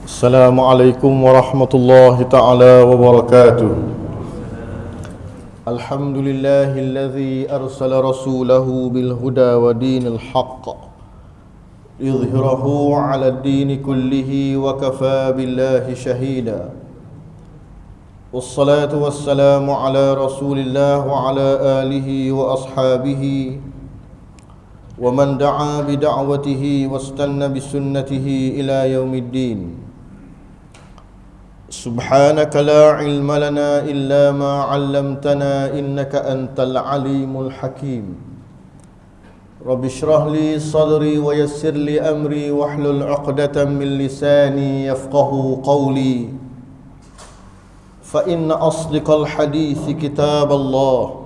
Assalamualaikum warahmatullahi ta'ala wabarakatuh. Alhamdulillahilladzi arsala rasulahu bilhuda wa dinil haqq yudhhirahu 'ala ad-dini kullihi wa kafaa billahi shahida. Wassalatu wassalamu ala rasulillah wa ala alihi wa ashabihi wa man da'a bida'watihi wastanna bisunnatihi ila yaumiddin. Subhanaka la ilma lana illa ma 'allamtana innaka antal alimul hakim. Rabbi shrah li sadri wa yassir li amri wahlul 'uqdatam min lisani yafqahu qawli. Fa inna asdiqal hadithi kitab Allah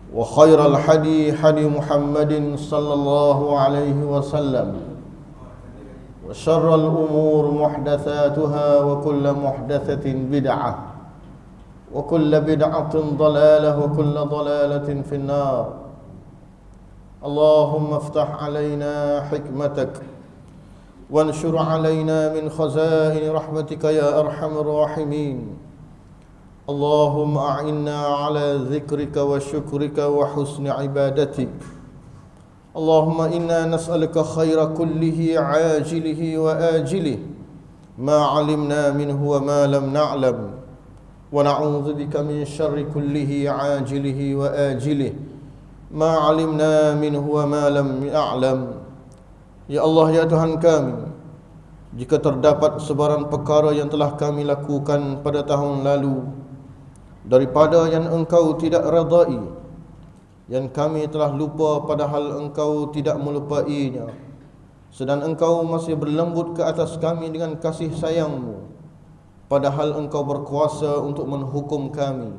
wa khairal hadi hadi Muhammadin sallallahu alaihi wasallam. وشر الأمور محدثاتها وكل محدثة بدعة وكل بدعة ضلالة وكل ضلالة في النار. اللهم افتح علينا حكمتك وانشر علينا من خزائن رحمتك يا أرحم الراحمين. اللهم أعنا على ذكرك وشكرك وحسن عبادتك. اللهم إنا نسألك خير كله عاجله وآجله ما علمنا منه وما لم نعلم ونعوذ بك من شر كله عاجله وآجله ما علمنا منه وما لم نعلم. Ya Allah, ya Tuhan kami, jika terdapat sebarang perkara yang telah kami lakukan pada tahun lalu daripada yang Engkau tidak redai, yang kami telah lupa padahal Engkau tidak melupainya, sedang Engkau masih berlembut ke atas kami dengan kasih sayang-Mu, padahal Engkau berkuasa untuk menghukum kami.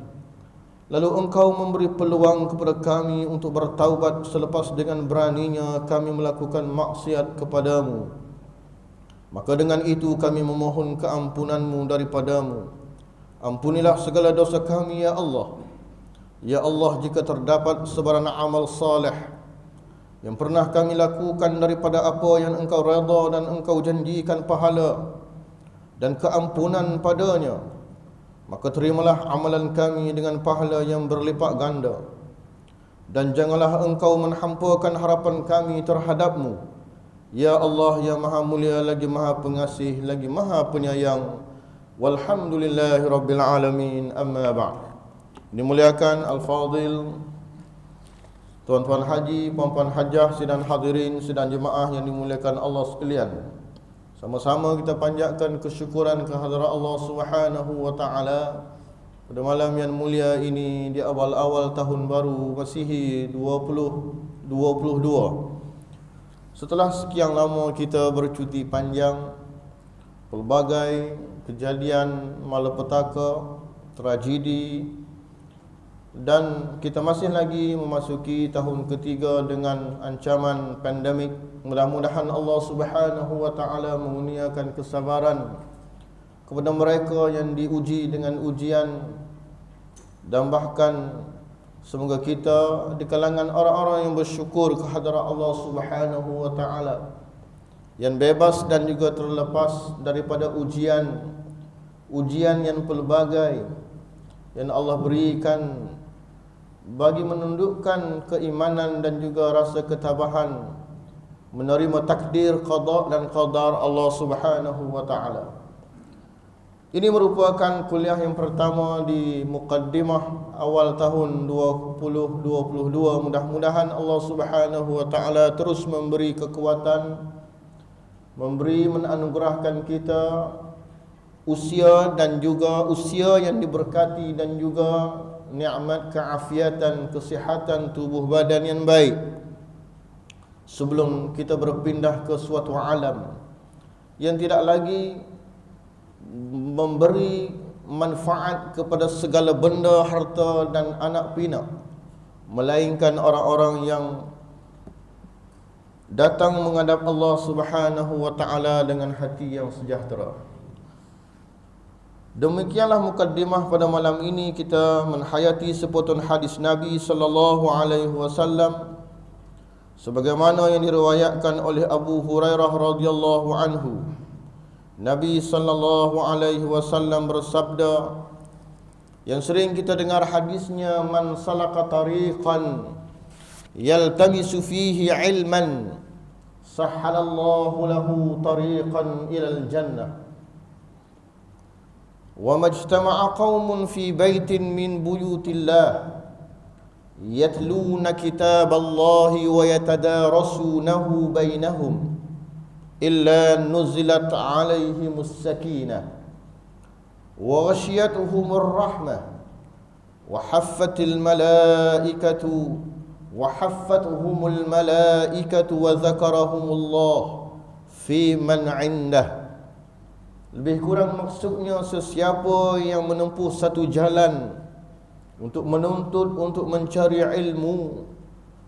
Lalu Engkau memberi peluang kepada kami untuk bertaubat selepas dengan beraninya kami melakukan maksiat kepadamu. Maka dengan itu kami memohon keampunan-Mu daripada-Mu. Ampunilah segala dosa kami, ya Allah. Ya Allah, jika terdapat sebarang amal saleh yang pernah kami lakukan daripada apa yang Engkau redha dan Engkau janjikan pahala dan keampunan padanya, maka terimalah amalan kami dengan pahala yang berlipat ganda. Dan janganlah Engkau menghampakan harapan kami terhadap-Mu, ya Allah, yang maha mulia lagi maha pengasih lagi maha penyayang. Walhamdulillahi rabbil alamin. Amma ba'd. Dimuliakan Al-Fadil, tuan-tuan haji, puan-puan hajah, sidang hadirin, sidang jemaah yang dimuliakan Allah sekalian. Sama-sama kita panjatkan kesyukuran kehadrat Allah Subhanahu wa taala pada malam yang mulia ini di awal-awal tahun baru Masihi 2022. Setelah sekian lama kita bercuti panjang, pelbagai kejadian malapetaka, tragedi, dan kita masih lagi memasuki tahun ketiga dengan ancaman pandemik. Mudah-mudahan Allah Subhanahu wa taala mengurniakan kesabaran kepada mereka yang diuji dengan ujian, dan bahkan semoga kita di kalangan orang-orang yang bersyukur kehadrat Allah Subhanahu wa taala, yang bebas dan juga terlepas daripada ujian yang pelbagai yang Allah berikan bagi menundukkan keimanan dan juga rasa ketabahan menerima takdir, qada dan qadar Allah Subhanahu wa taala. Ini merupakan kuliah yang pertama di muqaddimah awal tahun 2022. Mudah-mudahan Allah Subhanahu wa taala terus memberi kekuatan, menanugerahkan kita usia dan juga usia yang diberkati dan juga nikmat keafiatan, kesihatan tubuh badan yang baik, sebelum kita berpindah ke suatu alam yang tidak lagi memberi manfaat kepada segala benda, harta dan anak pinak, melainkan orang-orang yang datang menghadap Allah Subhanahu wa taala dengan hati yang sejahtera. Demikianlah mukaddimah pada malam ini, kita menhayati sepotong hadis Nabi sallallahu alaihi wasallam sebagaimana yang diriwayatkan oleh Abu Hurairah radhiyallahu anhu Nabi sallallahu alaihi wasallam bersabda, yang sering kita dengar hadisnya, man salaka tariqan yaltamisu fihi ilman sahhalallahu lahu tariqan ilal jannah. Wa majtama'a qaumun fi baitin min buyutillah yatluna kitaballahi wa yatadarasunahu bainahum illa nuzilat alaihimus sakinah wa ghashiyatuhumur rahmah wa haffatil malaikatu wa zakarahumullah fi man indah. Lebih kurang maksudnya, sesiapa yang menempuh satu jalan untuk menuntut, untuk mencari ilmu,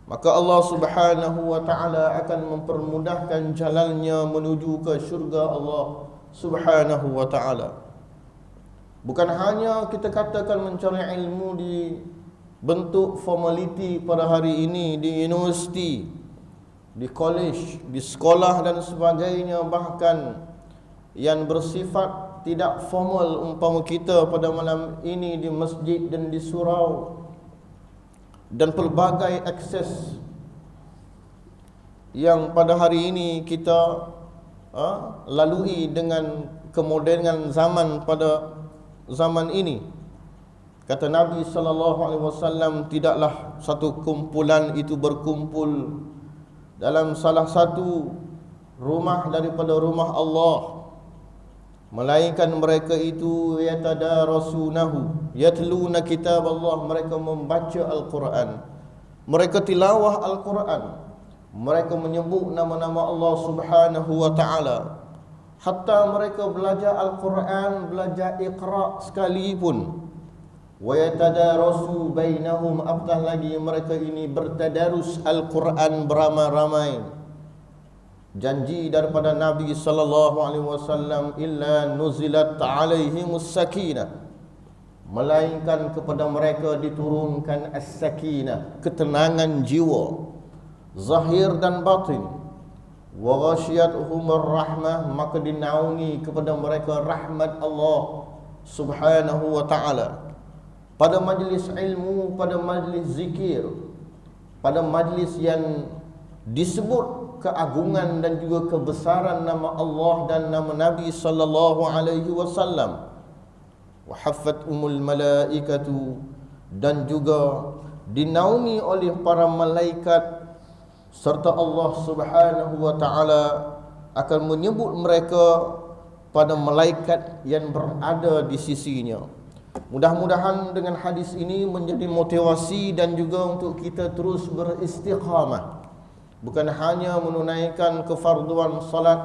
maka Allah Subhanahu wa ta'ala akan mempermudahkan jalannya menuju ke syurga Allah Subhanahu wa ta'ala. Bukan hanya kita katakan mencari ilmu di bentuk formaliti pada hari ini di universiti, di college, di sekolah dan sebagainya, bahkan yang bersifat tidak formal umpama kita pada malam ini di masjid dan di surau, dan pelbagai akses yang pada hari ini kita lalui dengan kemodenan zaman pada zaman ini. Kata Nabi sallallahu alaihi wasallam, tidaklah satu kumpulan itu berkumpul dalam salah satu rumah daripada rumah Allah, melainkan mereka itu yatadarasunahu, yatluna kitab Allah, mereka membaca Al-Quran, mereka tilawah Al-Quran, mereka menyebut nama-nama Allah Subhanahu wa ta'ala. Hatta mereka belajar Al-Quran, belajar Iqra sekalipun. Wa yatadarasu bainahum, apatah lagi mereka ini bertadarus Al-Quran beramai-ramai. Janji daripada Nabi sallallahu alaihi wasallam, illa nuzilat alaihimus sakinah, melainkan kepada mereka diturunkan as-sakinah, ketenangan jiwa zahir dan batin. Wa ghashiyatuhumur rahmah, maka dinaungi kepada mereka rahmat Allah Subhanahu wa ta'ala. Pada majlis ilmu, pada majlis zikir, pada majlis yang disebut keagungan dan juga kebesaran nama Allah dan nama Nabi sallallahu alaihi wasallam. Wa haffathumul malaikatu, dan juga dinaungi oleh para malaikat, serta Allah Subhanahu wa ta'ala akan menyebut mereka pada malaikat yang berada di sisinya. Mudah-mudahan dengan hadis ini menjadi motivasi dan juga untuk kita terus beristiqamah, bukan hanya menunaikan kefarduan salat,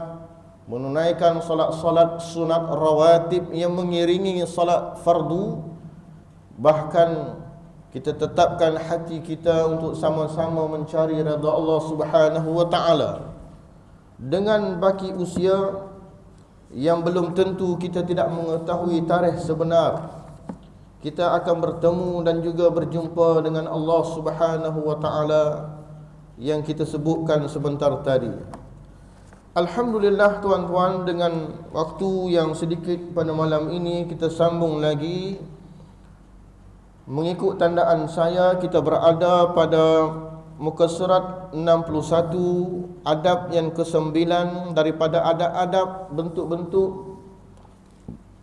menunaikan salat-salat sunat rawatib yang mengiringi salat fardu, bahkan kita tetapkan hati kita untuk sama-sama mencari redha Allah Subhanahu wa ta'ala. Dengan baki usia yang belum tentu, kita tidak mengetahui tarikh sebenar kita akan bertemu dan juga berjumpa dengan Allah Subhanahu wa ta'ala yang kita sebutkan sebentar tadi. Alhamdulillah tuan-tuan, dengan waktu yang sedikit pada malam ini kita sambung lagi. Mengikut tandaan saya, kita berada pada muka surat 61, adab yang ke-9 daripada adab-adab bentuk-bentuk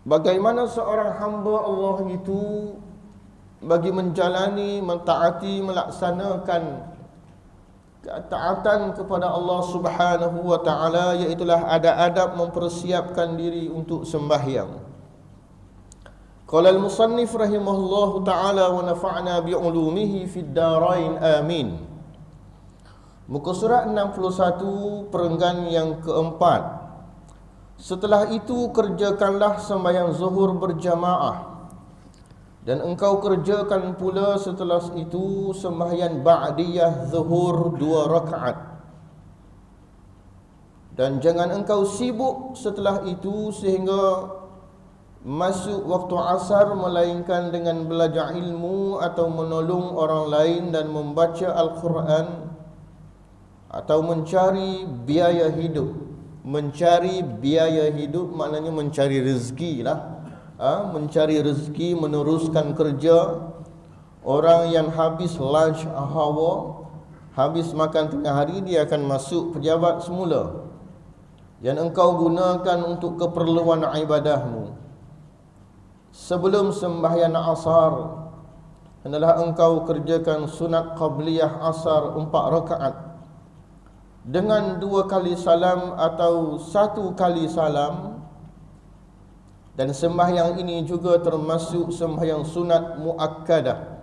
bagaimana seorang hamba Allah itu bagi menjalani, mentaati, melaksanakan ketaatan kepada Allah Subhanahu wa ta'ala, iaitulah adab-adab mempersiapkan diri untuk sembahyang. Qala al-musannif rahimahullahu ta'ala wa nafa'na bi'ulumihi fid darain amin. Muka surat 61, perenggan yang keempat. Setelah itu kerjakanlah sembahyang zuhur berjamaah, dan engkau kerjakan pula setelah itu sembahyang ba'diyah zuhur 2 rakaat. Dan jangan engkau sibuk setelah itu sehingga masuk waktu asar, melainkan dengan belajar ilmu atau menolong orang lain dan membaca Al-Quran atau mencari biaya hidup, mencari biaya hidup, maknanya mencari rezeki lah. Mencari rezeki, meneruskan kerja. Orang yang habis lunch hour, habis makan tengah hari, dia akan masuk pejabat semula yang engkau gunakan untuk keperluan ibadahmu. Sebelum sembahyang asar, hendaklah engkau kerjakan sunat qabliyah asar 4 rakaat dengan 2 kali salam atau 1 kali salam. Dan sembahyang ini juga termasuk sembahyang sunat muakkadah.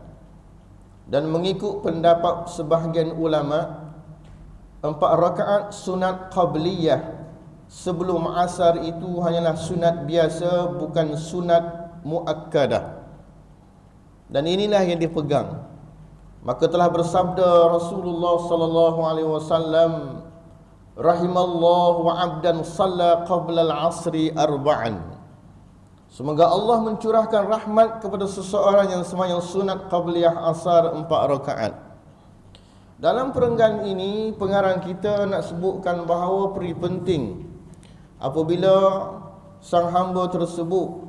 Dan mengikut pendapat sebahagian ulama, 4 rakaat sunat qabliyah sebelum asar itu hanyalah sunat biasa, bukan sunat muakkadah. Dan inilah yang dipegang. Maka telah bersabda Rasulullah sallallahu alaihi wasallam, rahimallahu 'abdan shalla qabla al-'asri arba'an. Semoga Allah mencurahkan rahmat kepada seseorang yang sembahyang sunat qabliyah asar 4 rakaat. Dalam perenggan ini, pengarang kita nak sebutkan bahawa peri penting apabila sang hamba tersebut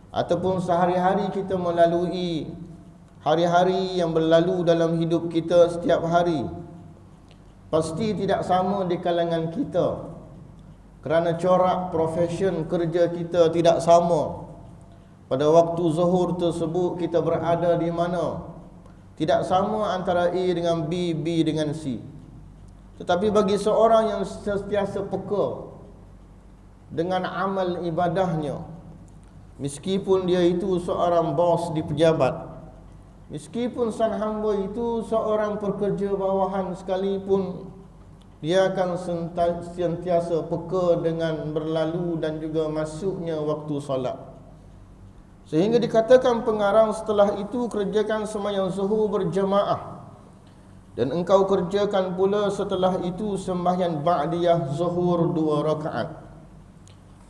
ataupun sehari-hari kita melalui hari-hari yang berlalu dalam hidup kita setiap hari, pasti tidak sama di kalangan kita. Kerana corak profesion kerja kita tidak sama. Pada waktu zuhur tersebut kita berada di mana? Tidak sama antara A dengan B, B dengan C. Tetapi bagi seorang yang sentiasa peka dengan amal ibadahnya, meskipun dia itu seorang bos di pejabat, meskipun sang hamba itu seorang pekerja bawahan sekalipun, dia akan sentiasa peka dengan berlalu dan juga masuknya waktu solat. Sehingga dikatakan pengarang, setelah itu kerjakan sembahyang zuhur berjamaah, dan engkau kerjakan pula setelah itu sembahyang ba'diyah zuhur 2 rakaat.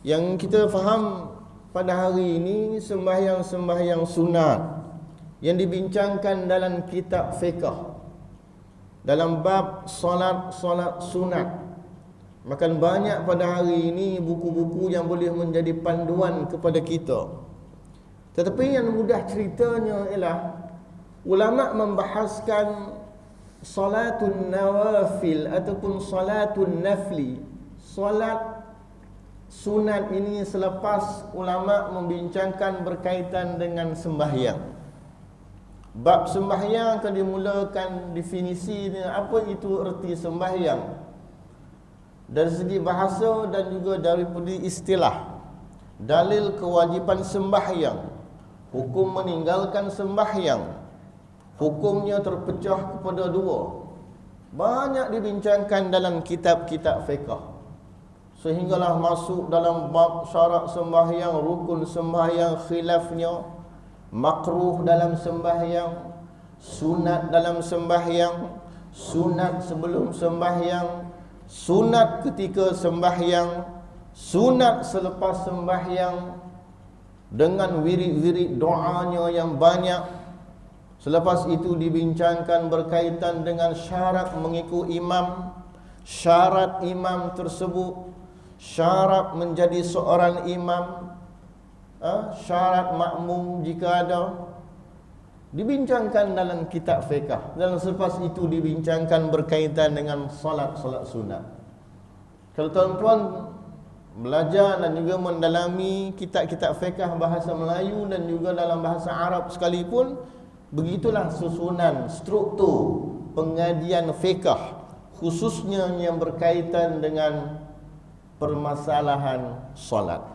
Yang kita faham pada hari ini sembahyang-sembahyang sunat yang dibincangkan dalam kitab fiqh, dalam bab solat sunat. Makan banyak pada hari ini buku-buku yang boleh menjadi panduan kepada kita. Tetapi yang mudah ceritanya ialah ulama membahaskan solatun nawafil ataupun solatun nafli. Solat sunat ini selepas ulama membincangkan berkaitan dengan sembahyang. Bab sembahyang akan dimulakan definisi apa itu erti sembahyang dari segi bahasa dan juga daripada istilah, dalil kewajipan sembahyang, hukum meninggalkan sembahyang, hukumnya terpecah kepada 2. Banyak dibincangkan dalam kitab-kitab fiqh, sehinggalah masuk dalam bab syarat sembahyang, rukun sembahyang, khilafnya, makruh dalam sembahyang, sunat dalam sembahyang, sunat sebelum sembahyang, sunat ketika sembahyang, sunat selepas sembahyang, dengan wirid-wirid doanya yang banyak. Selepas itu dibincangkan berkaitan dengan syarat mengikut imam, syarat imam tersebut, syarat menjadi seorang imam, syarat makmum jika ada, dibincangkan dalam kitab fiqh. Dan selepas itu dibincangkan berkaitan dengan solat-solat sunat. Kalau tuan-tuan belajar dan juga mendalami kitab-kitab fiqh bahasa Melayu dan juga dalam bahasa Arab sekalipun, begitulah susunan struktur pengajian fiqh, khususnya yang berkaitan dengan permasalahan solat.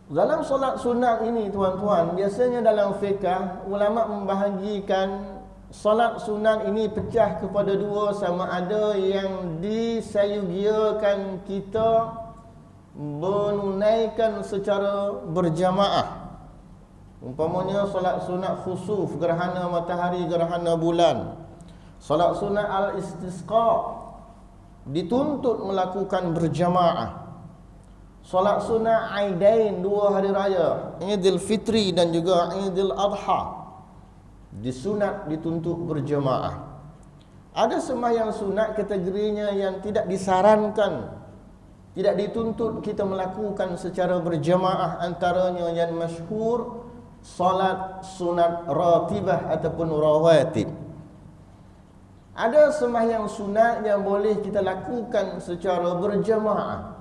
Dalam solat sunat ini tuan-tuan, biasanya dalam fiqh ulama membahagikan solat sunat ini pecah kepada 2, sama ada yang disayugiakan kita menunaikan secara berjamaah. Umpamanya solat sunat khusuf, gerhana matahari, gerhana bulan. Solat sunat al-istisqa dituntut melakukan berjamaah. Solat sunat Aidain, 2 hari raya, Idul Fitri dan juga Idul Adha, disunat dituntut berjamaah. Ada sembahyang sunat kategorinya yang tidak disarankan, tidak dituntut kita melakukan secara berjamaah, antaranya yang masyhur salat sunat ratibah ataupun rawatib. Ada sembahyang sunat yang boleh kita lakukan secara berjamaah.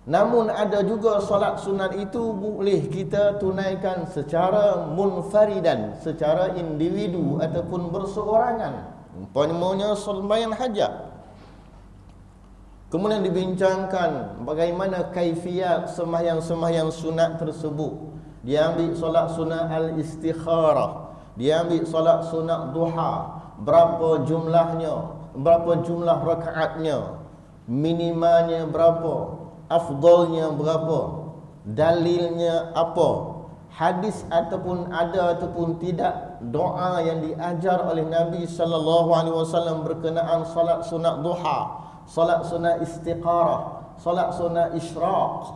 Namun ada juga solat sunat itu boleh kita tunaikan secara munfaridan, secara individu ataupun berseorangan. Umpamanya sembahyang hajat. Kemudian dibincangkan bagaimana kaifiat sembahyang-sembahyang sunat tersebut. Dia ambil solat sunat al-istikharah, dia ambil solat sunat duha, berapa jumlahnya, berapa jumlah rakaatnya, minimalnya berapa, afdalnya berapa, dalilnya apa, hadis ataupun ada ataupun tidak doa yang diajar oleh Nabi sallallahu alaihi wasallam berkenaan salat sunat duha, salat sunat istiqarah, salat sunat isyraq,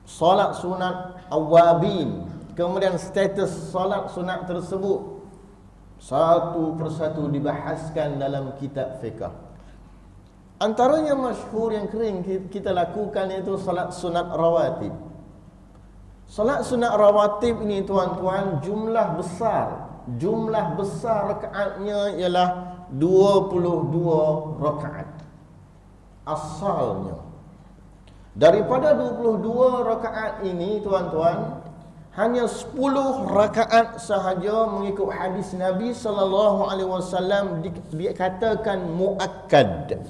salat sunat awabin, kemudian status salat sunat tersebut satu persatu dibahaskan dalam kitab fiqh. Antaranya masyhur yang kering kita lakukan iaitu salat sunat rawatib. Salat sunat rawatib ini tuan-tuan jumlah besar rakaatnya ialah 22 rakaat. Asalnya daripada 22 rakaat ini tuan-tuan, hanya 10 rakaat sahaja mengikut hadis Nabi sallallahu alaihi wasallam dikatakan muakkad.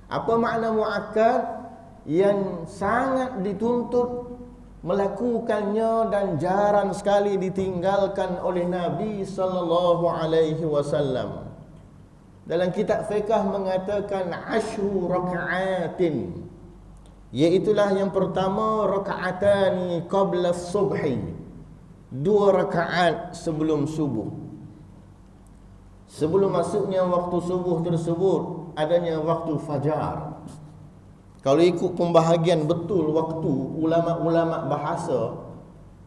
Apa makna muakkad? Yang sangat dituntut melakukannya dan jarang sekali ditinggalkan oleh Nabi sallallahu alaihi wasallam. Dalam kitab fiqh mengatakan 10 rakaatin. Iaitulah yang pertama rakaatani qabla subhi, 2 rakaat sebelum subuh. Sebelum masuknya waktu subuh tersebut adanya waktu fajar. Kalau ikut pembahagian betul waktu ulama-ulama bahasa,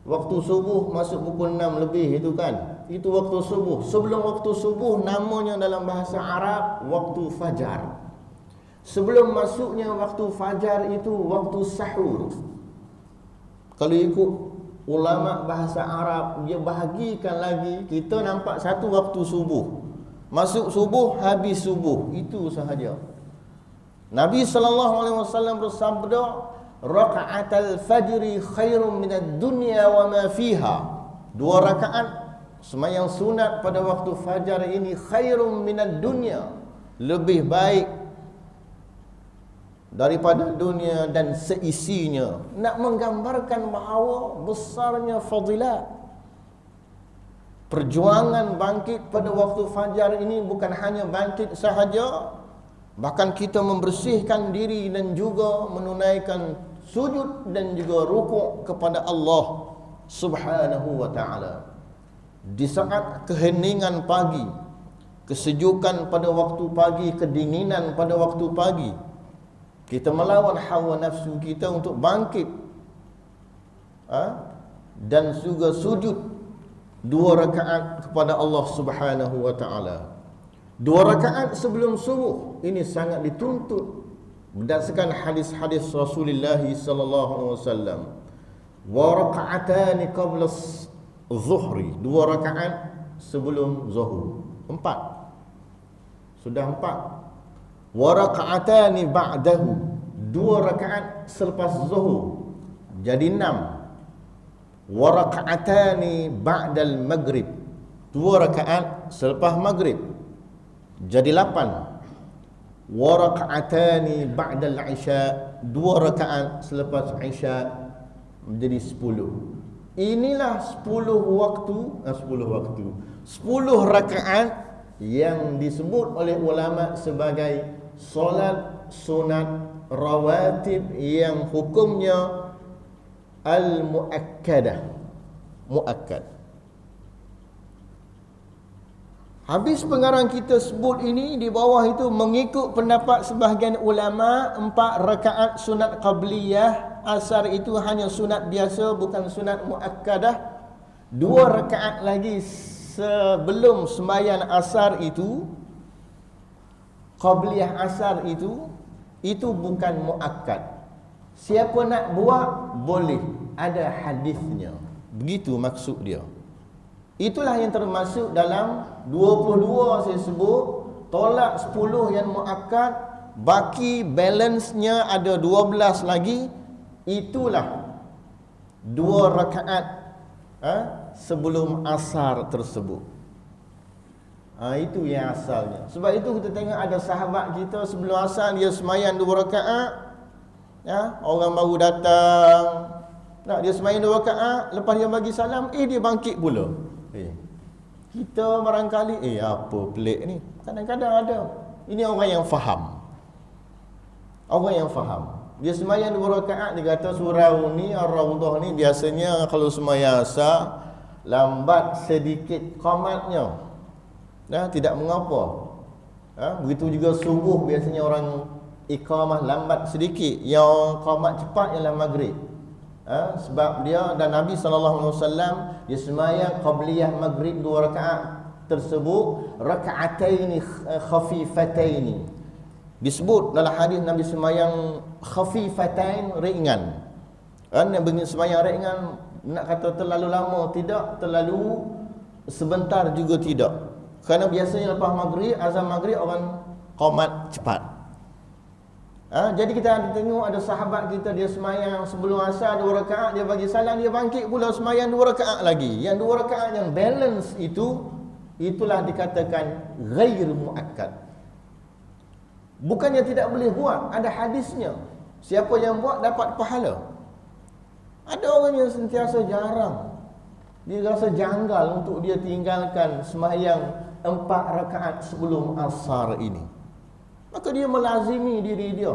waktu subuh masuk pukul 6 lebih itu kan, itu waktu subuh. Sebelum waktu subuh namanya dalam bahasa Arab waktu fajar. Sebelum masuknya waktu fajar itu waktu sahur. Kalau ikut ulama bahasa Arab, dia bahagikan lagi, kita nampak satu waktu subuh, masuk subuh, habis subuh, itu sahaja. Nabi sallallahu alaihi wasallam bersabda, raka'atul fajri khairum minad dunya wa ma fiha. 2 rakaat sembahyang sunat pada waktu fajar ini khairum minad dunya, lebih baik daripada dunia dan seisinya. Nak menggambarkan bahawa besarnya fadilat. Perjuangan bangkit pada waktu fajar ini bukan hanya bangkit sahaja, bahkan kita membersihkan diri dan juga menunaikan sujud dan juga rukuk kepada Allah Subhanahu wa ta'ala. Di saat keheningan pagi, kesejukan pada waktu pagi, kedinginan pada waktu pagi, kita melawan hawa nafsu kita untuk bangkit dan juga sujud 2 rakaat kepada Allah Subhanahu wa ta'ala. 2 rakaat sebelum subuh ini sangat dituntut berdasarkan hadis-hadis Rasulullah sallallahu alaihi wasallam. Wa raka'atani qabla zuhri, 2 rakaat sebelum zuhur. 4. Sudah 4. Wa raka'atani ba'dahu, 2 rakaat selepas zuhur, jadi 6. Wa raka'atani ba'dal maghrib, 2 rakaat selepas maghrib, jadi 8. Wa raka'atani ba'dal isya, 2 rakaat selepas isya, menjadi 10. Inilah 10 rakaat yang disebut oleh ulama sebagai solat sunat rawatib yang hukumnya al-muakkadah, muakkad. Habis pengarang kita sebut ini, di bawah itu mengikut pendapat sebahagian ulama, 4 rakaat sunat qabliyah, asar itu hanya sunat biasa bukan sunat muakkadah. 2 rakaat lagi sebelum sembahyang asar itu, qabliyah asar itu bukan muakkad. Siapa nak buat boleh, ada hadisnya. Begitu maksud dia. Itulah yang termasuk dalam 22 saya sebut, tolak 10 yang muakkad, baki balance-nya ada 12 lagi. Itulah 2 rakaat sebelum asar tersebut. Itu yang asalnya. Sebab itu kita tengok ada sahabat kita sebelum asar dia sembahyang 2 rakaat. Orang baru datang, dia sembahyang 2 rakaat, lepas dia bagi salam, dia bangkit pula. Kita barangkali apa pelik ni. Kadang-kadang ada. Ini orang yang faham. Orang yang faham. Dia sembahyang 2 rakaat, dia kata surau ni, ar-raudhah ni biasanya kalau sembahyang asar lambat sedikit qamatnya. Tidak mengapa. Begitu juga subuh biasanya orang iqamah lambat sedikit. Yang qamat cepat ialah maghrib. Sebab dia dan Nabi SAW dia sembahyang qabliyah maghrib 2 rakaat tersebut raka'ataini khafifataini. Disebut dalam hadis Nabi sembahyang khafifatain, ringan. Yang sembahyang ringan nak kata terlalu lama tidak, terlalu sebentar juga tidak. Kerana biasanya lepas maghrib, azan maghrib orang qamat cepat. Jadi kita ada tengok ada sahabat kita dia sembahyang sebelum asar 2 rakaat, dia bagi salam, dia bangkit pula sembahyang 2 rakaat lagi. Yang 2 rakaat yang balance itulah dikatakan ghair muakkad. Bukannya tidak boleh buat, ada hadisnya. Siapa yang buat dapat pahala. Ada orang yang sentiasa jarang, dia rasa janggal untuk dia tinggalkan sembahyang 4 rakaat sebelum asar ini. Maka dia melazimi diri dia.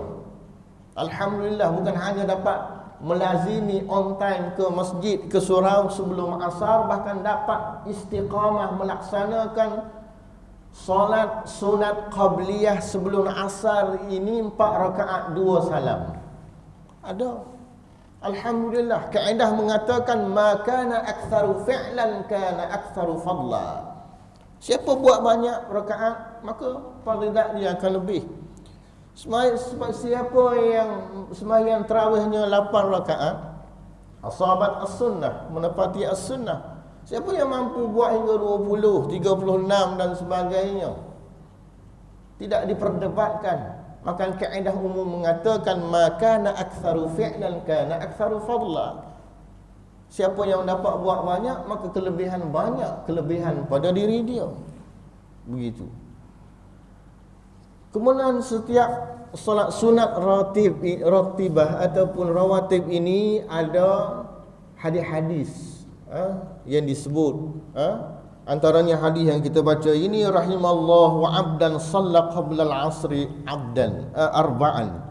Alhamdulillah, bukan hanya dapat melazimi on time ke masjid, ke surau sebelum asar, bahkan dapat istiqamah melaksanakan solat sunat qabliyah sebelum asar ini 4 rakaat 2 salam. Ada. Alhamdulillah. Kaedah mengatakan ma kana aktsaru fi'lan kana aktsaru fadla. Siapa buat banyak rakaat, maka fadilat dia akan lebih. Sebab siapa yang sembahyang tarawihnya 8 rakaat, asabat as-sunnah, menepati as-sunnah. Siapa yang mampu buat hingga 20, 36 dan sebagainya, tidak diperdebatkan. Maka kaedah umum mengatakan makana aktsaru fi'lan kana aktsaru fadla. Siapa yang dapat buat banyak, maka kelebihan banyak, kelebihan pada diri dia. Begitu. Kemudian setiap solat sunat ratibah ataupun rawatib ini ada hadis-hadis yang disebut. Antaranya hadis yang kita baca ini, rahimallahu abdan shalla qabla al-'asri abdan arba'an.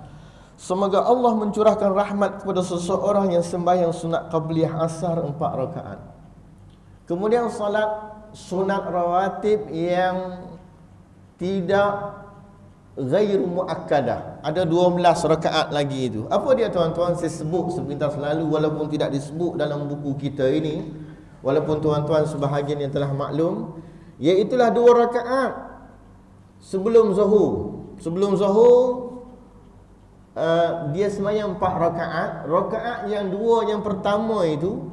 Semoga Allah mencurahkan rahmat kepada seseorang yang sembahyang sunat qabliyah asar 4 rakaat. Kemudian salat sunat rawatib yang tidak ghairu muakkadah, ada 12 rakaat lagi itu. Apa dia tuan-tuan? Saya sebut sebentar selalu walaupun tidak disebut dalam buku kita ini, walaupun tuan-tuan sebahagian yang telah maklum, iaitulah 2 rakaat sebelum zuhur. Sebelum zuhur dia sembahyang 4 rakaat. Rakaat yang 2 yang pertama itu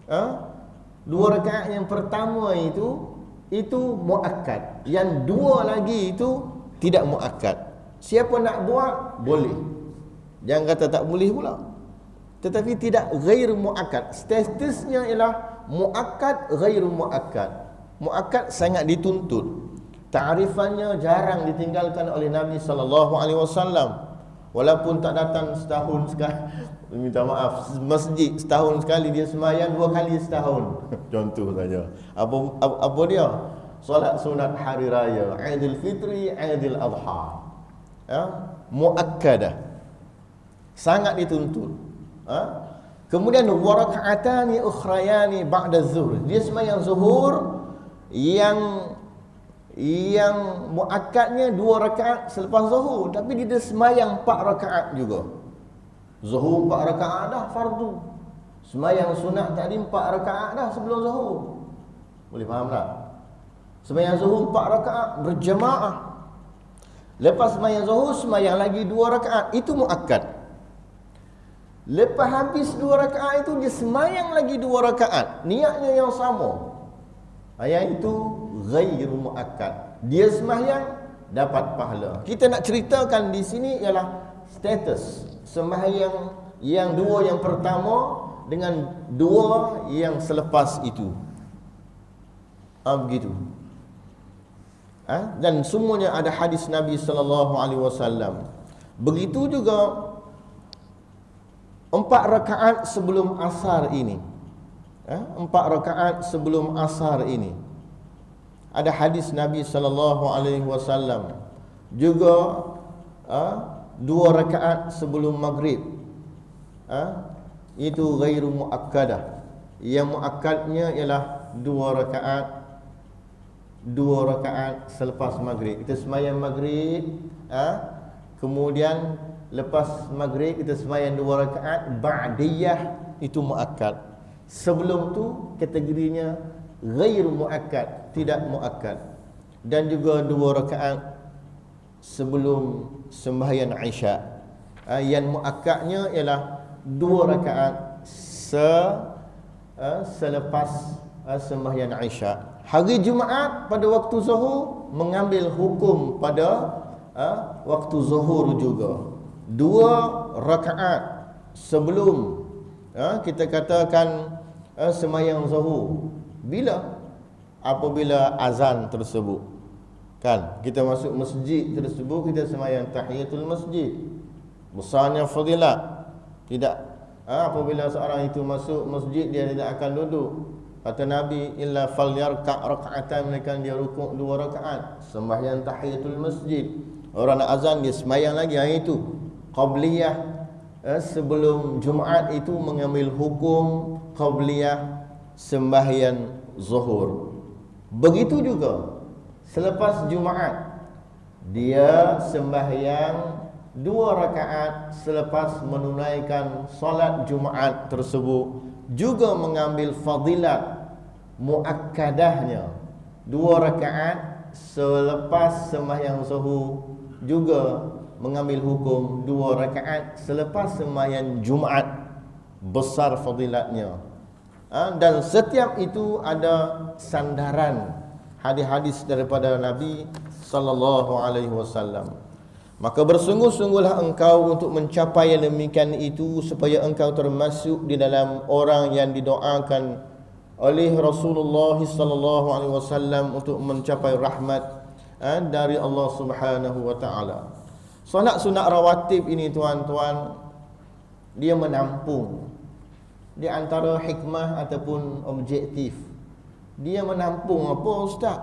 2 rakaat yang pertama itu muakkad. Yang 2 lagi itu tidak muakkad. Siapa nak buat boleh. Jangan kata tak boleh pula. Tetapi tidak ghair muakkad. Statusnya ialah muakkad, ghair muakkad. Muakkad sangat dituntut. Ta'rifannya jarang ditinggalkan oleh Nabi SAW. Walaupun tak datang setahun sekali, minta maaf, masjid setahun sekali dia sembahyang 2 kali setahun. Contoh saja. Apa dia? Solat sunat hari raya, Aidil Fitri, Aidil Adha. Muakkadah. Sangat dituntut. Kemudian wa raka'atani ukhrayani ba'da zuhur. Dia sembahyang zuhur yang muakkadnya 2 rakaat selepas zuhur, tapi dia sembahyang 4 rakaat juga. Zuhur 4 rakaat dah fardu. Sembahyang sunat tadi 4 rakaat dah sebelum zuhur. Boleh faham tak? Sembahyang zuhur 4 rakaat berjamaah. Lepas sembahyang zuhur sembahyang lagi 2 rakaat, itu muakkad. Lepas habis 2 rakaat itu dia sembahyang lagi 2 rakaat, niatnya yang sama. Yang itu ghairu muakkad. Dia sembahyang dapat pahala. Kita nak ceritakan di sini ialah status sembahyang yang 2 yang pertama dengan 2 yang selepas itu. Begitu. Dan semuanya ada hadis Nabi sallallahu alaihi wasallam. Begitu juga 4 rakaat sebelum asar ini. 4 rakaat sebelum asar ini. Ada hadis Nabi sallallahu alaihi wasallam. Juga 2 rakaat sebelum maghrib. Itu ghairu muakkadah. Yang muakkadnya ialah 2 rakaat selepas maghrib. Kita sembahyang maghrib, kemudian lepas maghrib kita sembahyang 2 rakaat ba'diyah, itu muakkad. Sebelum tu kategorinya ghairu muakkad, tidak muakkad. Dan juga 2 rakaat sebelum sembahyang Isya. Yang muakkadnya ialah 2 rakaat selepas sembahyang Isya. Hari Jumaat pada waktu zuhur mengambil hukum pada waktu zuhur juga. 2 rakaat sebelum kita katakan sembahyang zuhur. Bila? Apabila azan tersebut. Kan kita masuk masjid tersebut, kita sembahyang tahiyatul masjid. Besarnya fadilat. Tidak apabila seorang itu masuk masjid dia tidak akan duduk. Kata Nabi, illa falyarka' raka'atan, mereka dia rukuk 2 rakaat sembahyang tahiyatul masjid. Orang nak azan dia sembahyang lagi. Itu qabliyah. Sebelum Jumaat itu mengambil hukum qabliyah sembahyang zuhur. Begitu juga selepas Jumaat dia sembahyang 2 rakaat selepas menunaikan solat Jumaat tersebut, juga mengambil fadilat muakkadahnya. 2 rakaat selepas sembahyang zuhur, juga mengambil hukum 2 rakaat selepas sembahyang Jumaat, besar fadilatnya. Dan setiap itu ada sandaran hadis-hadis daripada Nabi sallallahu alaihi wasallam. Maka bersungguh-sungguhlah engkau untuk mencapai yang demikian itu, supaya engkau termasuk di dalam orang yang didoakan oleh Rasulullah sallallahu alaihi wasallam untuk mencapai rahmat dari Allah Subhanahu wa taala. Solat sunat rawatib ini tuan-tuan, dia menampung di antara hikmah ataupun objektif. Dia menampung apa, ustaz?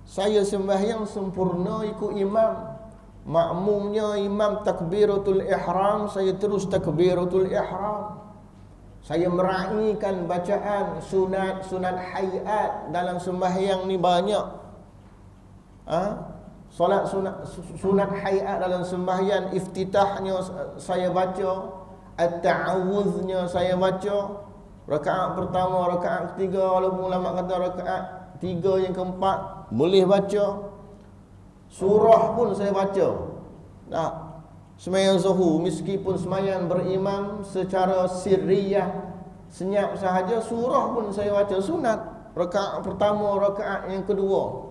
Saya sembahyang sempurna ikut imam. Makmumnya imam takbiratul ihram, saya terus takbiratul ihram. Saya meraihkan bacaan sunat hayat dalam sembahyang ni banyak. Solat sunat hayat dalam sembahyang, iftitahnya saya baca, at-ta'awuznya saya baca. Rakaat pertama, rakaat ketiga, walaupun ulama kata rakaat 3 yang keempat boleh baca. Surah pun saya baca. Sembahyang zuhur, meskipun sembahyang berimam secara sirriyah, senyap sahaja, surah pun saya baca sunat. Rakaat pertama, rakaat yang kedua.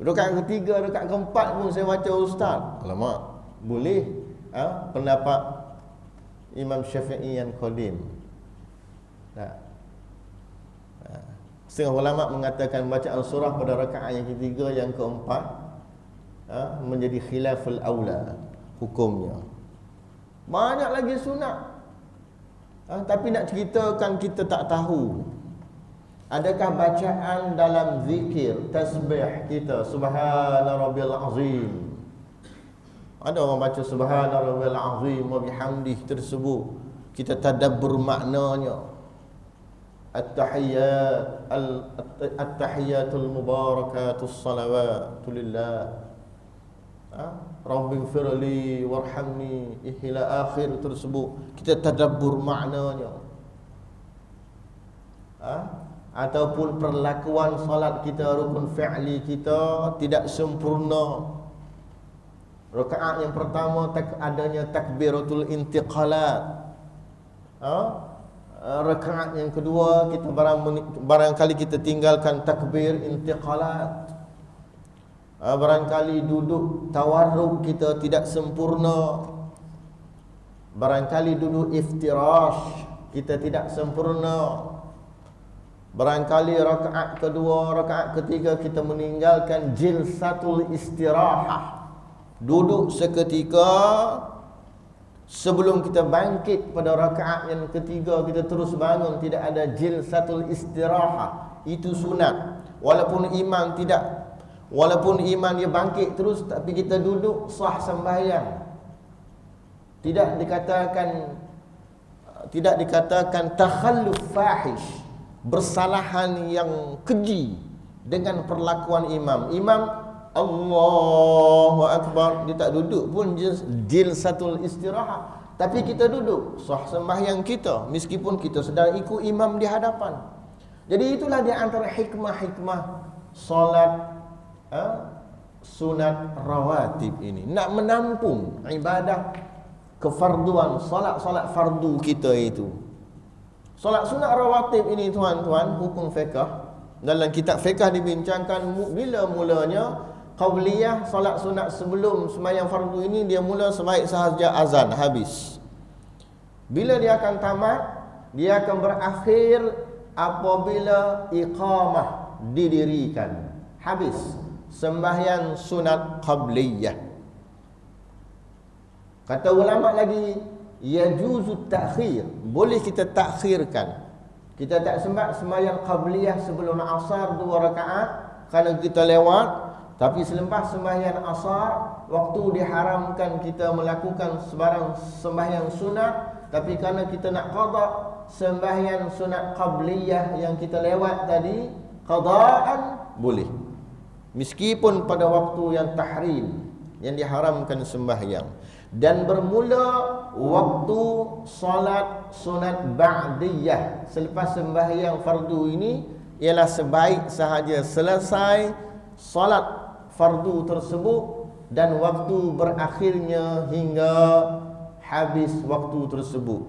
Rakaat ketiga, rakaat keempat pun saya baca, ustaz. Alamak, boleh. Pendapat Imam Syafi'i yang qadim. Setengah ulama mengatakan bacaan surah pada rakaat yang ketiga, yang keempat menjadi khilaful aula hukumnya. Banyak lagi sunat. Tapi nak ceritakan kita tak tahu. Adakah bacaan dalam zikir, tasbih kita subhana rabbil azim? Ada orang baca subhana rabbil azim wa bihamdihi tersebut, kita tadabbur maknanya. At-tahiyatul mubarakatus salawatu lillah, Rabbighfirli warhamni ila akhir tersebut, kita tadabbur maknanya. ataupun perlakuan solat kita, rukun fi'li kita tidak sempurna. Rakaat yang pertama adanya takbiratul intiqalat. Rakaat yang kedua kita barangkali kita tinggalkan takbir intiqalat. Barangkali duduk tawarruk kita tidak sempurna. Barangkali duduk iftirash kita tidak sempurna. Barangkali rakaat kedua, rakaat ketiga kita meninggalkan jilsatul istirahah, duduk seketika sebelum kita bangkit pada rakaat yang ketiga, kita terus bangun, tidak ada jilsatul istirahah. Itu sunat. Walaupun imam dia bangkit terus, tapi kita duduk, sah sembahyang. Tidak dikatakan takhalluf fahish, bersalahan yang keji dengan perlakuan imam. Imam Allahu Akbar, dia tak duduk pun jilsatul istirahat, tapi kita duduk, sah sembahyang kita meskipun kita sedang ikut imam di hadapan. Jadi itulah di antara hikmah-hikmah solat sunat rawatib ini, nak menampung ibadah kefarduan, solat fardu kita itu. Solat sunat rawatib ini tuan-tuan, hukum fiqh, dalam kitab fiqh dibincangkan bila mulanya qabliyah, solat sunat sebelum sembahyang fardu ini dia mula sebaik sahaja azan habis. Bila dia akan tamat, dia akan berakhir apabila iqamah didirikan. Habis sembahyang sunat qabliyah. Kata ulama lagi, yajuzu ta'khir, boleh kita takhirkan. Kita tak sembahyang qabliyah sebelum asar 2 rakaat kerana kita lewat, tapi selepas sembahyang asar waktu diharamkan kita melakukan sebarang sembahyang sunat, tapi kerana kita nak qada sembahyang sunat qabliyah yang kita lewat tadi, qadaan boleh. Meskipun pada waktu yang tahrim, yang diharamkan sembahyang. Dan bermula waktu solat sunat ba'diyah selepas sembahyang fardu ini ialah sebaik sahaja selesai solat fardu tersebut dan waktu berakhirnya hingga habis waktu tersebut.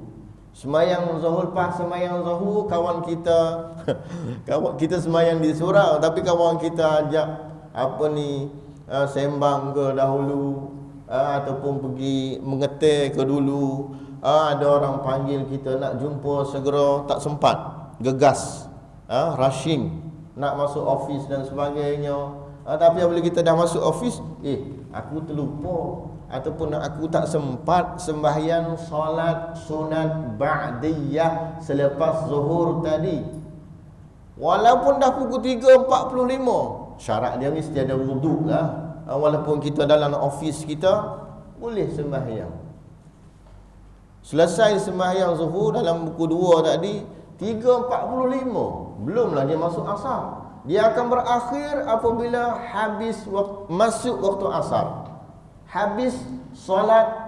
Sembahyang zuhur, lepas sembahyang zuhur kawan kita sembahyang di surau, tapi kawan kita ajak sembang ke dahulu, ataupun pergi mengetir ke dulu, ada orang panggil kita nak jumpa segera, tak sempat, gegas, rushing nak masuk office dan sebagainya. Tapi apabila kita dah masuk office, aku terlupa ataupun aku tak sempat sembahyang solat sunat ba'diyah selepas zuhur tadi, walaupun dah pukul 3.45, syarat dia mesti ada wuduk lah. Walaupun kita dalam office kita, boleh sembahyang. Selesai sembahyang zuhur dalam pukul 2 tadi, 3.45, belumlah dia masuk asar. Dia akan berakhir apabila masuk waktu asar. Habis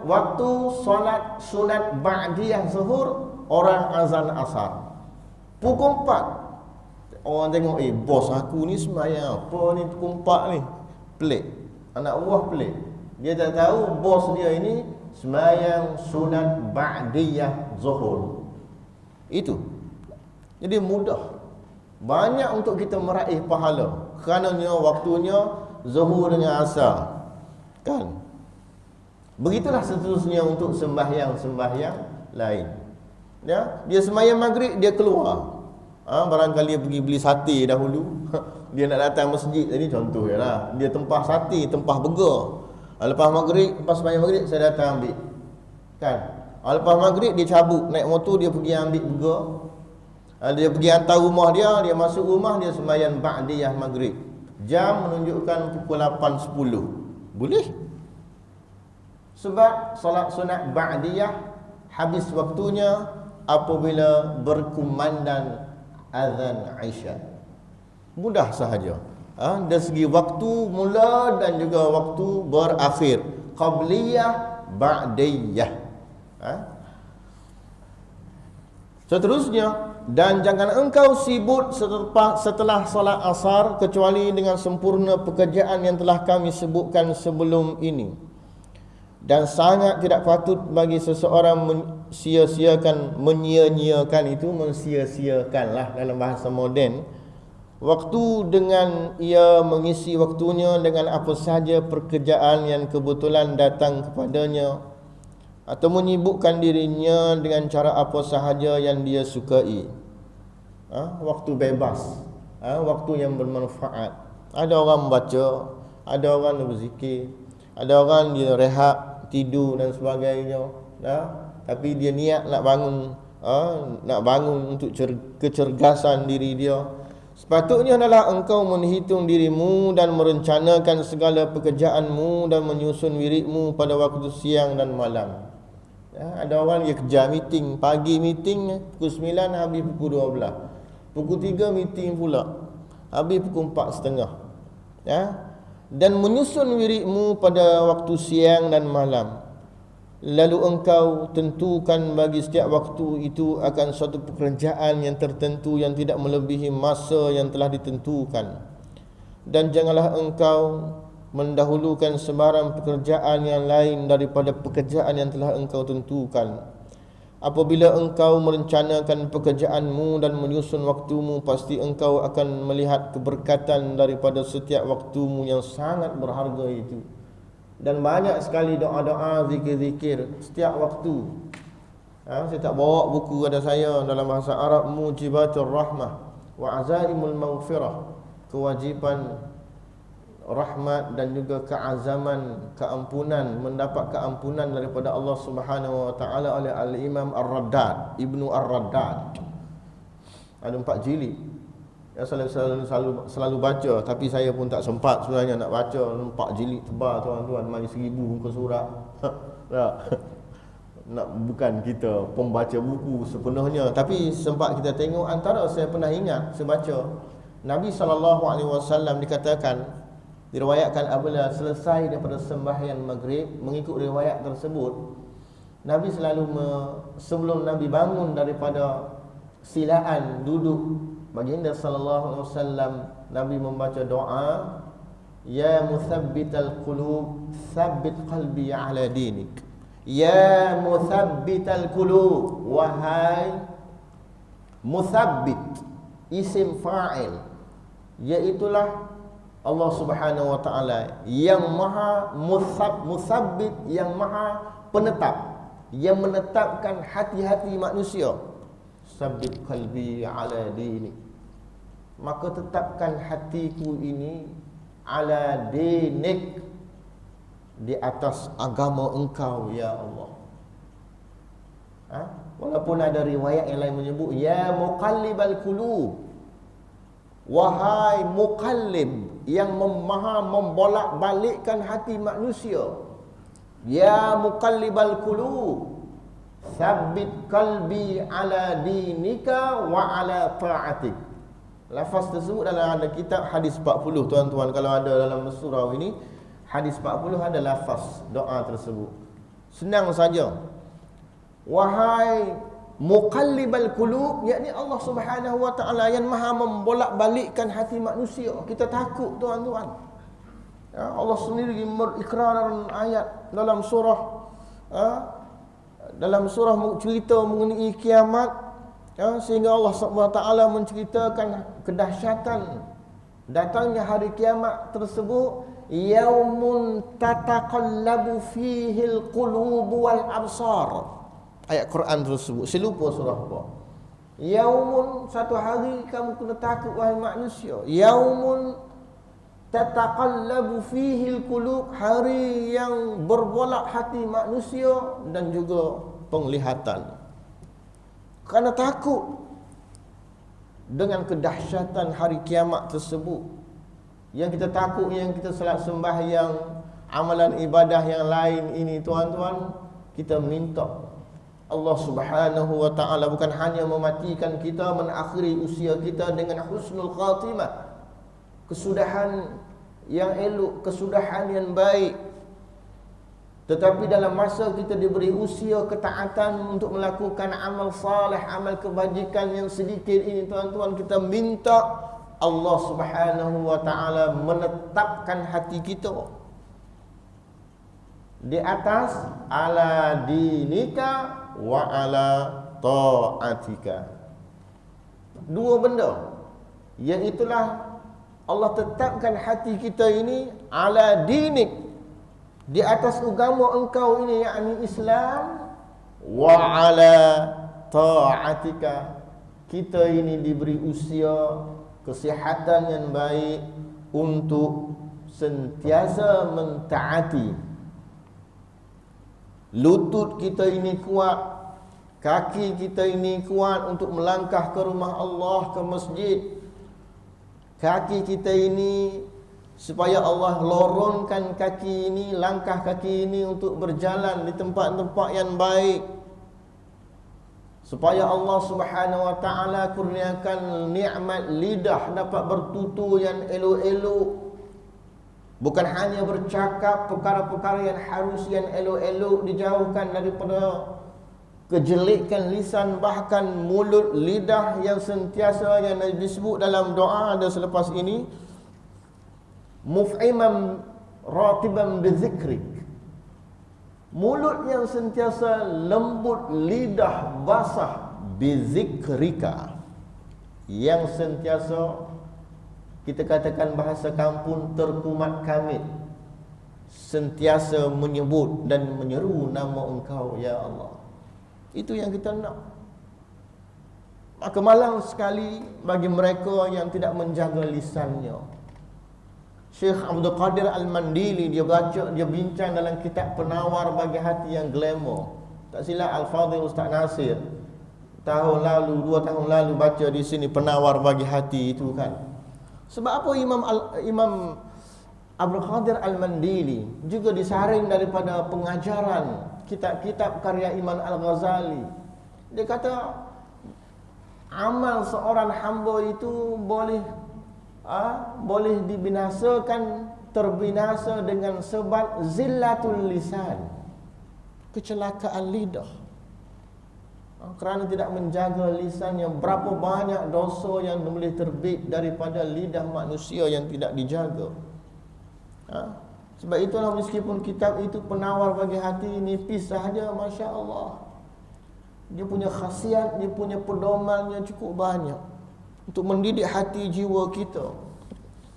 waktu solat sunat ba'diyah zuhur, orang azan asar. Pukul 4, orang tengok, bos aku ni sembahyang apa ni pukul 4 ni, pelik. Anak buah pelik. Dia tak tahu bos dia ini sembahyang sunat ba'diyah zuhur. Itu. Jadi mudah, banyak untuk kita meraih pahala kerananya waktunya zuhur dengan asar, kan? Begitulah seterusnya untuk sembahyang-sembahyang lain. Ya, dia sembahyang maghrib dia keluar. Barangkali dia pergi beli sate dahulu. Dia nak datang masjid tadi, contoh lah, dia tempah sate, tempah burger. Lepas maghrib, lepas sembahyang maghrib saya datang ambil, kan? Lepas maghrib dia cabut naik motor, dia pergi ambil burger. Dia pergi hantar rumah dia masuk rumah, dia sembahyang ba'diyah maghrib. Jam menunjukkan pukul 8.10. Boleh. Sebab solat sunat ba'diyah habis waktunya apabila berkumandang azan Isya. Mudah sahaja. Dari segi waktu mula dan juga waktu berakhir. Qabliyah, ba'diyah. Seterusnya, Dan jangan engkau sibuk setelah solat asar kecuali dengan sempurna pekerjaan yang telah kami sebutkan sebelum ini. Dan sangat tidak patut bagi seseorang menyia-nyiakan itu, mensia-siakanlah dalam bahasa moden, waktu dengan ia mengisi waktunya dengan apa sahaja pekerjaan yang kebetulan datang kepadanya, atau menyibukkan dirinya dengan cara apa sahaja yang dia sukai. Waktu bebas, waktu yang bermanfaat. Ada orang membaca, ada orang berzikir, ada orang dia rehat, tidur dan sebagainya. Tapi dia niat nak bangun untuk kecergasan diri dia. Sepatutnya adalah engkau menghitung dirimu dan merencanakan segala pekerjaanmu dan menyusun wiridmu pada waktu siang dan malam. Ada orang dia kerja meeting, pagi meeting pukul 9 habis pukul 12. Pukul 3 meeting pula, habis pukul 4.30. Dan menyusun wiridmu pada waktu siang dan malam. Lalu engkau tentukan bagi setiap waktu itu akan suatu pekerjaan yang tertentu yang tidak melebihi masa yang telah ditentukan. Dan janganlah engkau mendahulukan sebarang pekerjaan yang lain daripada pekerjaan yang telah engkau tentukan. Apabila engkau merencanakan pekerjaanmu dan menyusun waktumu, pasti engkau akan melihat keberkatan daripada setiap waktumu yang sangat berharga itu. Dan banyak sekali doa-doa, zikir-zikir setiap waktu. Saya tak bawa buku ada saya dalam bahasa Arab, Mujibatul Rahmah wa Azaimul Maghfirah, kewajiban rahmat dan juga keazaman keampunan, mendapat keampunan daripada Allah Subhanahu wa taala oleh Al-Imam Ar-Raddad, Ibnu Ar-Raddad. Ada 4 jilid. Saya selalu baca, tapi saya pun tak sempat sebenarnya nak baca 4 jilid tebal tuan-tuan, mari 1000 muka surat. Bukan kita pembaca buku sepenuhnya, tapi sempat kita tengok. Antara saya pernah ingat saya baca Nabi SAW dikatakan, diriwayatkan apabila selesai daripada sembahyang maghrib, mengikut riwayat tersebut, Nabi selalu sebelum Nabi bangun daripada silaan duduk, baginda sallallahu alaihi wasallam, Nabi membaca doa, ya muthabbital qulub tsabbit qalbi ala dinik. Ya muthabbital qulub, wahai muthabbit, isim fa'il, iaitulah Allah Subhanahu wa taala yang maha muthabbit, yang maha penetap, yang menetapkan hati-hati manusia. Sabbit qalbi ala dinik, maka tetapkan hatiku ini ala dinik, di atas agama engkau ya Allah. Walaupun ada riwayat yang lain menyebut ya muqallibal qulub, wahai muqallib, yang maha membolak-balikkan hati manusia. Ya muqallibal qulub, tsabbit qalbi ala dinika wa ala ta'atik. Lafaz tersebut dalam ada kitab hadis 40 tuan-tuan. Kalau ada dalam surau ini hadis 40 ada lafaz doa tersebut. Senang saja. Wahai muqallibal qulub, yakni Allah Subhanahu wa taala yang maha membolak-balikkan hati manusia. Kita takut tuan-tuan. Allah sendiri berikrar dalam ayat dalam surah cerita mengenai kiamat, sehingga Allah Subhanahu wa taala menceritakan kedahsyatan datangnya hari kiamat tersebut. Yaumun tataqallabu fihi al-qulub wal absar. Ayat Quran tersebut, saya lupa surah apa. Yaumun, satu hari kamu kena takut wahai manusia. Yaumun tataqallabu fihi al-qulub, hari yang berbolak hati manusia dan juga penglihatan. Kerana takut dengan kedahsyatan hari kiamat tersebut. Yang kita takut, yang kita salat sembahyang, amalan ibadah yang lain ini tuan-tuan, kita minta Allah Subhanahu wa taala bukan hanya mematikan kita, menakhiri usia kita dengan husnul khatimah, kesudahan yang elok, kesudahan yang baik, Tetapi dalam masa kita diberi usia ketaatan untuk melakukan amal saleh, amal kebajikan yang sedikit ini, tuan-tuan, kita minta Allah Subhanahu wa taala menetapkan hati kita di atas ala dinika wa ala ta'atika. Dua benda, iaitulah Allah tetapkan hati kita ini ala dinik, di atas agama engkau ini, yakni Islam, wa ala ta'atika, kita ini diberi usia kesihatan yang baik untuk sentiasa mentaati. Lutut kita ini kuat, kaki kita ini kuat untuk melangkah ke rumah Allah, ke masjid. Kaki kita ini supaya Allah lorongkan kaki ini, langkah kaki ini untuk berjalan di tempat-tempat yang baik, supaya Allah Subhanahu wa taala kurniakan nikmat lidah dapat bertutur yang elok-elok, bukan hanya bercakap perkara-perkara yang harus, yang elok-elok, dijauhkan daripada kejelekan lisan, bahkan mulut, lidah yang sentiasa yang disebut dalam doa ada selepas ini, muf'iman ratiban bizikrik, mulut yang sentiasa lembut, lidah basah, bizikrika, yang sentiasa kita katakan bahasa kampung terkumat kamit, sentiasa menyebut dan menyeru nama engkau ya Allah. Itu yang kita nak. Maka malang sekali bagi mereka yang tidak menjaga lisannya. Syekh Abdul Qadir Al-Mandili, dia bincang dalam kitab Penawar Bagi Hati yang Glamour. Tak silap Al-Fadhil Ustaz Nasir tahun lalu, 2 tahun lalu baca di sini Penawar Bagi Hati itu kan. Sebab apa Imam Abdul Qadir Al-Mandili juga disaring daripada pengajaran kitab-kitab karya Imam Al-Ghazali. Dia kata amal seorang hamba itu boleh dibinasakan, terbinasa dengan sebab zillatul lisan, kecelakaan lidah. Kerana tidak menjaga lisan, yang berapa banyak dosa yang boleh terbit daripada lidah manusia yang tidak dijaga. Sebab itulah meskipun kitab itu Penawar Bagi Hati nipis sahaja, Masya Allah, dia punya khasiat, dia punya pedomannya cukup banyak untuk mendidik hati jiwa kita.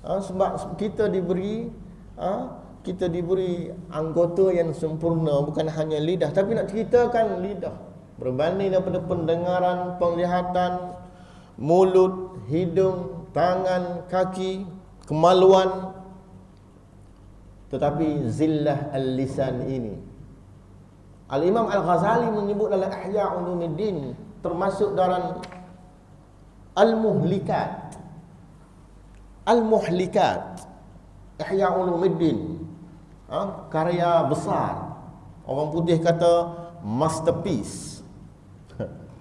Sebab kita diberi anggota yang sempurna, bukan hanya lidah, tapi nak ceritakan lidah berbanding daripada pendengaran, penglihatan, mulut, hidung, tangan, kaki, kemaluan. Tetapi zillah al-lisan ini, Al-Imam Al-Ghazali menyebut dalam Ihya Ulumuddin, termasuk dalam Al-Muhlikat, Ihya Ulumuddin, karya besar. Orang putih kata masterpiece.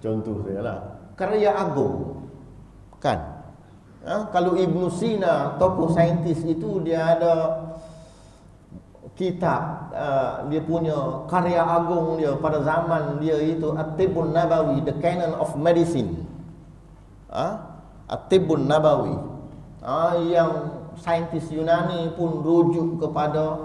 Contoh saya lah, karya agung kan. Kalau Ibn Sina, tokoh saintis itu, dia ada kitab, dia punya karya agung dia pada zaman dia itu At-Tibbun Nabawi, The Canon of Medicine. At-Tibbun Nabawi, yang saintis Yunani pun rujuk kepada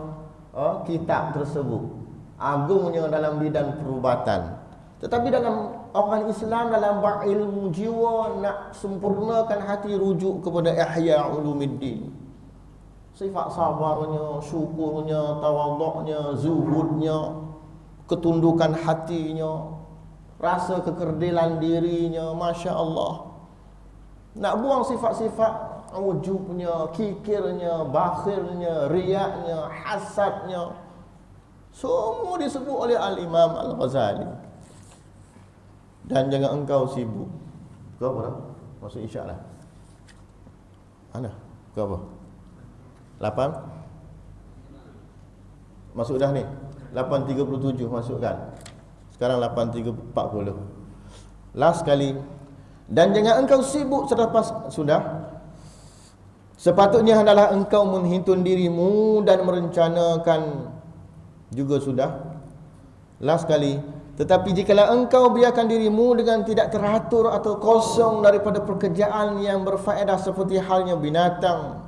kitab tersebut. Agungnya dalam bidang perubatan. Tetapi dalam orang Islam, dalam ilmu jiwa, nak sempurnakan hati, rujuk kepada Ihya Ulumuddin. Sifat sabarnya, syukurnya, tawaduknya, zuhudnya, ketundukan hatinya, rasa kekerdilan dirinya, Masya Allah. Nak buang sifat-sifat ujubnya, kikirnya, bakhilnya, riyaknya, hasadnya, semua disebut oleh Al-Imam Al-Ghazali. Dan jangan engkau sibuk. Kau apa dah? Masuk isyak lah. Mana? Kau apa? 8 masuk dah ni, 8.37 masuk kan. Sekarang 8.40. Last sekali. Dan jangan engkau sibuk selepas sudah. Sepatutnya adalah engkau menghimpun dirimu dan merencanakan juga sudah last kali. Tetapi jikalau engkau biarkan dirimu dengan tidak teratur atau kosong daripada pekerjaan yang berfaedah seperti halnya binatang,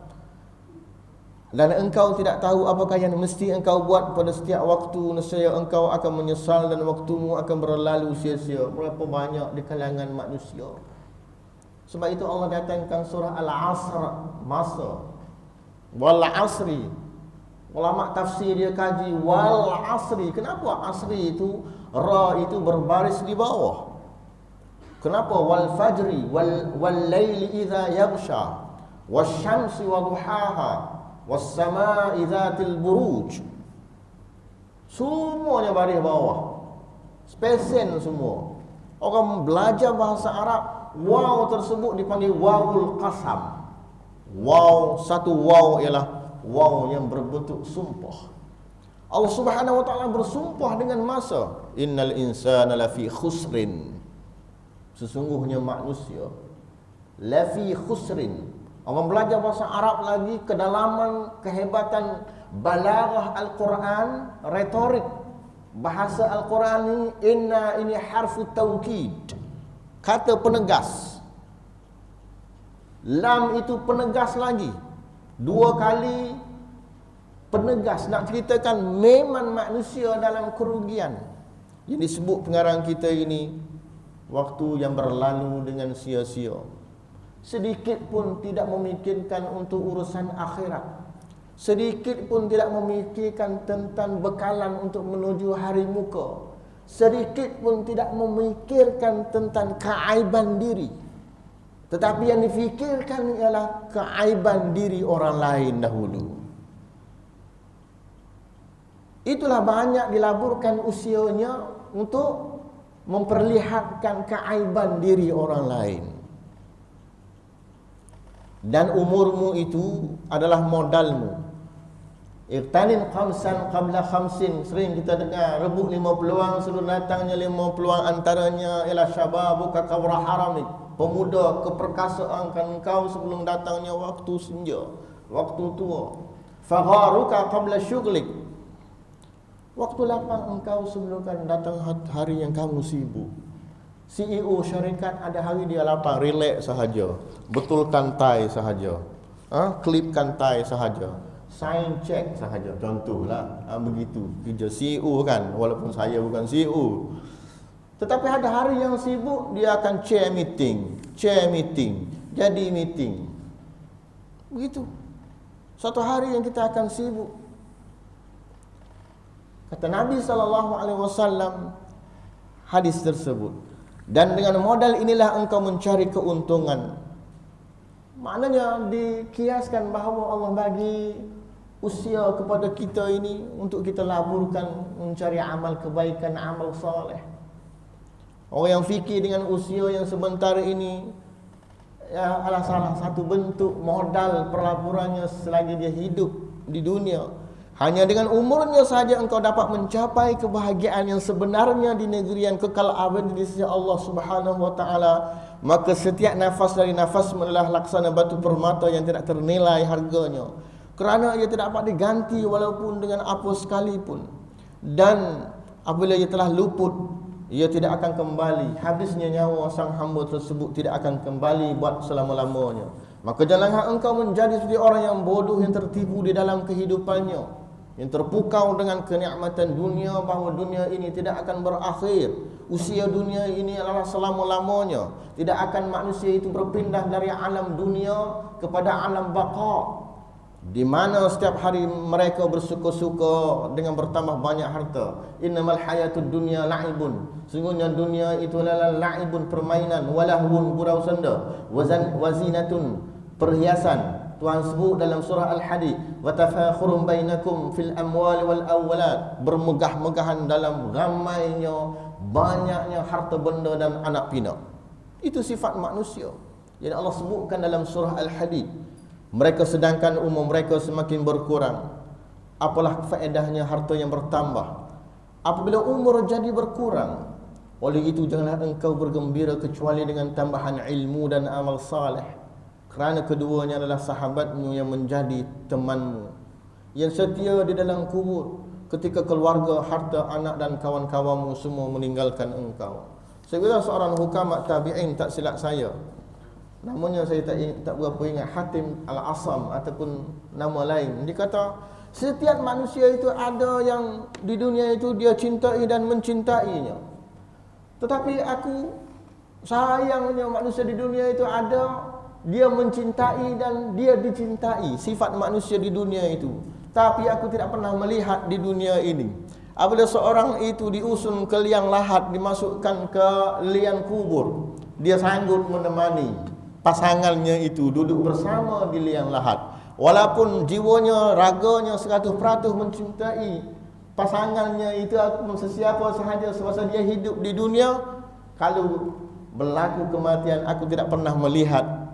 dan engkau tidak tahu apakah yang mesti engkau buat pada setiap waktu, nescaya engkau akan menyesal dan waktumu akan berlalu sia-sia. Berapa banyak di kalangan manusia. Sebab itu Allah datangkan surah Al-Asr, masa. Wal asri. Ulama tafsir dia kaji wal asri. Kenapa asri itu ra itu berbaris di bawah? Kenapa wal fajri wal laili idza yaghsha wasyamsi wa duhaha was samaa'i dzatil buruj? Semuanya baris bawah. Spesen semua. Orang belajar bahasa Arab, waw tersebut dipanggil wawul qasam. Waw, satu waw ialah waw yang berbentuk sumpah. Allah Subhanahu wa taala bersumpah dengan masa. Innal insana lafi khusrin. Sesungguhnya manusia lafi khusrin. Orang belajar bahasa Arab lagi, kedalaman, kehebatan balaghah Al-Quran, retorik bahasa Al-Quran ini, inna ini harfu taukid, kata penegas. Lam itu penegas lagi, dua kali penegas, nak ceritakan memang manusia dalam kerugian. Yang disebut pengarang kita ini, waktu yang berlalu dengan sia-sia, sedikit pun tidak memikirkan untuk urusan akhirat, sedikit pun tidak memikirkan tentang bekalan untuk menuju hari muka, sedikit pun tidak memikirkan tentang keaiban diri. Tetapi yang difikirkan ialah keaiban diri orang lain dahulu. Itulah banyak dilaburkan usianya untuk memperlihatkan keaiban diri orang lain. Dan umurmu itu adalah modalmu. Iqtanin khamsan qabla khamsin. Sering kita dengar, rebut 5 peluang sebelum datangnya 5 peluang, antaranya ialah syababuka qabla haramik. Pemuda, keperkasaan kan engkau sebelum datangnya waktu senja, waktu tua. Fagharuka qabla syughlik. Waktu lapang engkau sebelum kan datang hari yang kamu sibuk. CEO syarikat ada hari dia lapang, relax sahaja, betulkan tie sahaja, klipkan tie sahaja, sign check sahaja, contohlah. Begitu kerja CEO kan, walaupun saya bukan CEO. Tetapi ada hari yang sibuk, dia akan chair meeting, jadi meeting. Begitu. Suatu hari yang kita akan sibuk. Kata Nabi SAW, hadis tersebut, dan dengan modal inilah engkau mencari keuntungan. Maknanya dikiaskan bahawa Allah bagi usia kepada kita ini untuk kita laburkan mencari amal kebaikan, amal soleh. Orang yang fikir dengan usia yang sebentar ini adalah salah satu bentuk modal pelaburannya selagi dia hidup di dunia. Hanya dengan umurnya saja engkau dapat mencapai kebahagiaan yang sebenarnya di negeri yang kekal abadi di sisi Allah Subhanahu wa taala. Maka setiap nafas dari nafas adalah laksana batu permata yang tidak ternilai harganya, kerana ia tidak dapat diganti walaupun dengan apa sekalipun. Dan apabila ia telah luput, ia tidak akan kembali. Habisnya nyawa sang hamba tersebut tidak akan kembali buat selama-lamanya. Maka janganlah engkau menjadi seperti orang yang bodoh, yang tertipu di dalam kehidupannya, yang terpukau dengan kenikmatan dunia, bahawa dunia ini tidak akan berakhir. Usia dunia ini adalah selama-lamanya. Tidak akan manusia itu berpindah dari alam dunia kepada alam baqa, di mana setiap hari mereka bersuka-suka dengan bertambah banyak harta. Innamal hayatud dunya la'ibun. Sungguhnya dunia itu adalah la'ibun, permainan, walahun, gurau senda, wazinatun, perhiasan. Tuhan sebut dalam surah Al-Hadid, wa tafakhurun bainakum fil amwali wal awlad, bermegah-megahan dalam ramainya, banyaknya harta benda dan anak pinak. Itu sifat manusia. Jadi Allah sebutkan dalam surah Al-Hadid, mereka sedangkan umur mereka semakin berkurang. Apalah faedahnya harta yang bertambah apabila umur jadi berkurang? Oleh itu janganlah engkau bergembira kecuali dengan tambahan ilmu dan amal saleh, kerana keduanya adalah sahabatmu yang menjadi temanmu, yang setia di dalam kubur. ketika keluarga, harta, anak dan kawan-kawanmu semua meninggalkan engkau. Saya kira seorang hukama tabi'in, tak silap saya, namanya saya tak berapa ingat, Hatim Al-Asam ataupun nama lain. Dia kata setiap manusia itu ada yang di dunia itu dia cintai dan mencintainya. Tetapi aku sayangnya manusia di dunia itu ada dia mencintai dan dia dicintai, sifat manusia di dunia itu. Tapi aku tidak pernah melihat di dunia ini apabila seorang itu diusun ke liang lahat, dimasukkan ke liang kubur, dia sanggup menemani pasangannya itu duduk bersama di liang lahat. Walaupun jiwanya, raganya 100% mencintai pasangannya itu ataupun sesiapa sahaja semasa dia hidup di dunia, kalau berlaku kematian, aku tidak pernah melihat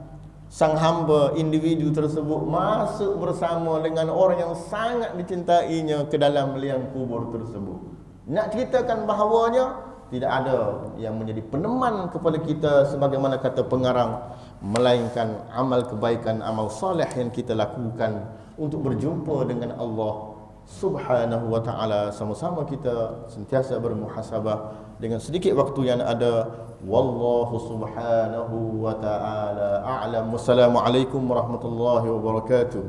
sang hamba individu tersebut masuk bersama dengan orang yang sangat dicintainya ke dalam liang kubur tersebut. Nak ceritakan bahawanya tidak ada yang menjadi peneman kepada kita sebagaimana kata pengarang, melainkan amal kebaikan, amal soleh yang kita lakukan untuk berjumpa dengan Allah Subhanahu wa ta'ala. Sama-sama kita sentiasa bermuhasabah dengan sedikit waktu yang ada. Wallahu subhanahu wa ta'ala a'lam. Wassalamualaikum warahmatullahi wabarakatuh.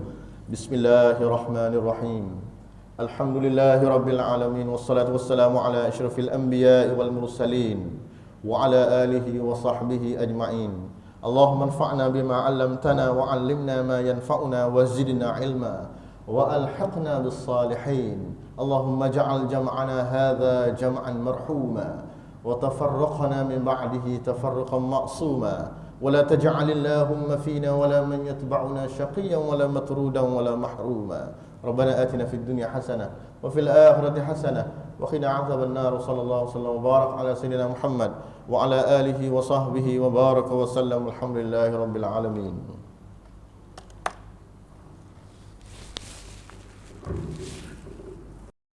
Bismillahirrahmanirrahim. Alhamdulillahi rabbil alamin. Wassalatu wassalamu ala asyrafil anbiya'i wal mursalin wa ala alihi wa sahbihi ajma'in. Allahumma anfa'na bima 'allamtana wa 'allimna ma yanfa'una wa zidna 'ilma wa alhiqna bis salihin. Allahumma ja'al jam'ana hadha jam'an marhuma wa tafarraqna min ba'dihi tafarruqan ma'suma wa la taj'al Allahumma fina wa la man yatba'una shaqiyyan wa la matrudan wa la mahruma. Rabbana atina fid dunya hasanah wa fil akhirati hasanah wa qina 'adzaban nar. Sallallahu alaihi wasallam wa barak ala sayyidina Muhammad wa ala alihi wa sahbihi wa baraka wa sallam. Alhamdulillahi rabbil alamin.